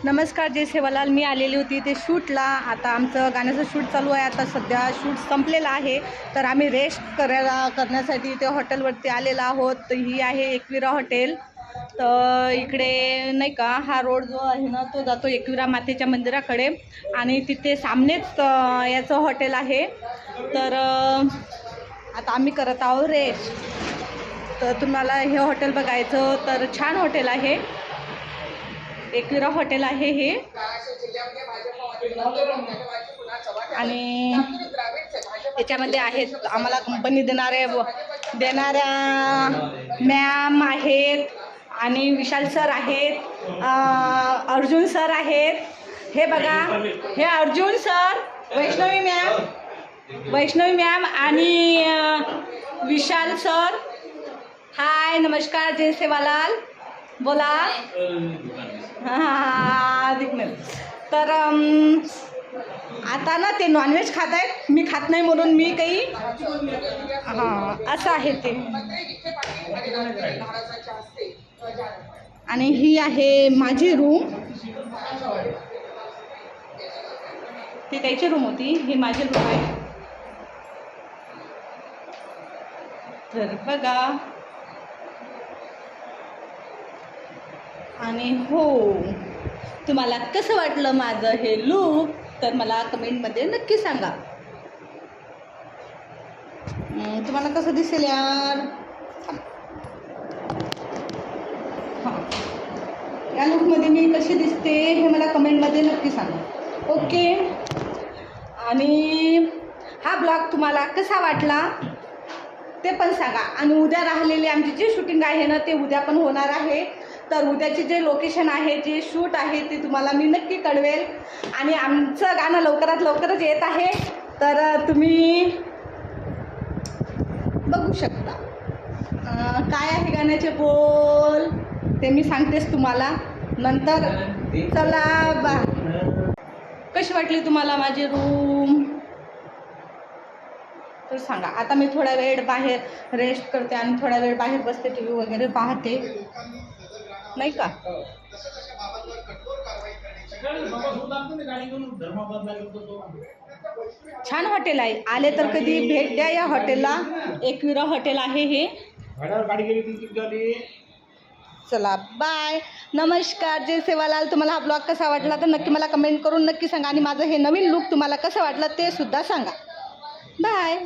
नमस्कार, जय सेवालाल. मी आलेली होती ते शूटला. आता आमचं गाण्याचं शूट चालू आहे. आता सध्या शूट संपलेलं आहे, तर आम्ही रेस्ट करण्यासाठी ते हॉटेलवरती आलेलो आहोत. तर ही आहे एकविरा हॉटेल. तर इकडे नाही का हा रोड जो आहे ना तो जातो एकविरा मातेच्या मंदिराकडे आणि तिथे सामनेच याचं हॉटेल आहे. तर आता आम्ही करत आहोत रेस्ट. तर तुम्हाला हे हॉटेल बघायचं तर छान हॉटेल आहे, एकविरा हॉटेल आहे हे. आणि याच्यामध्ये आहेत आम्हाला कंपनी देणाऱ्या मॅम आहेत आणि विशाल सर आहेत, अर्जुन सर आहेत. हे बघा, हे अर्जुन सर, वैष्णवी मॅम आणि विशाल सर. हाय, नमस्कार, जय सेवालाल. बोला. हां तर आता ना ते नॉनव्हेज खात आहेत, मी खात नाही म्हणून मी काही असं आहे ते. आणि ही आहे माझी रूम, ती त्याची रूम होती, ही माझी रूम आहे. तर बघा. आणि हो, तुम्हाला कसं वाटलं माझं हे लूक तर मला कमेंटमध्ये नक्की सांगा. तुम्हाला कसं दिसेल यार, हां, या लूकमध्ये मी कशी दिसते हे मला कमेंटमध्ये नक्की सांगा. ओके. आणि हा ब्लॉग तुम्हाला कसा वाटला ते पण सांगा. आणि उद्या राहिलेली आमची जी शूटिंग आहे ना ते उद्या पण होणार आहे. तर उद्याचे जे लोकेशन आहे, जे शूट आहे ते तुम्हाला मी नक्की कळवेल. आणि आमचं गाणं लवकरच येत आहे, तर तुम्ही बघू शकता. काय आहे गाण्याचे बोल ते मी सांगतेच तुम्हाला नंतर. चला कशी वाटली तुम्हाला माझी रूम तर सांगा. आता मी थोडा वेळ बाहेर रेस्ट करते आणि थोडा वेळ बाहेर बसते, टी व्ही वगैरे पाहते, नाही का. छान हॉटेल आहे, आले तर कधी भेट द्या या हॉटेलला. एकविरा हॉटेल आहे हे. चला बाय, नमस्कार, जय सेवालाल. तुम्हाला हा ब्लॉग कसा वाटला तर नक्की मला कमेंट करून नक्की सांगा. आणि माझं हे नवीन लूक तुम्हाला कसं वाटलं ते सुद्धा सांगा. बाय.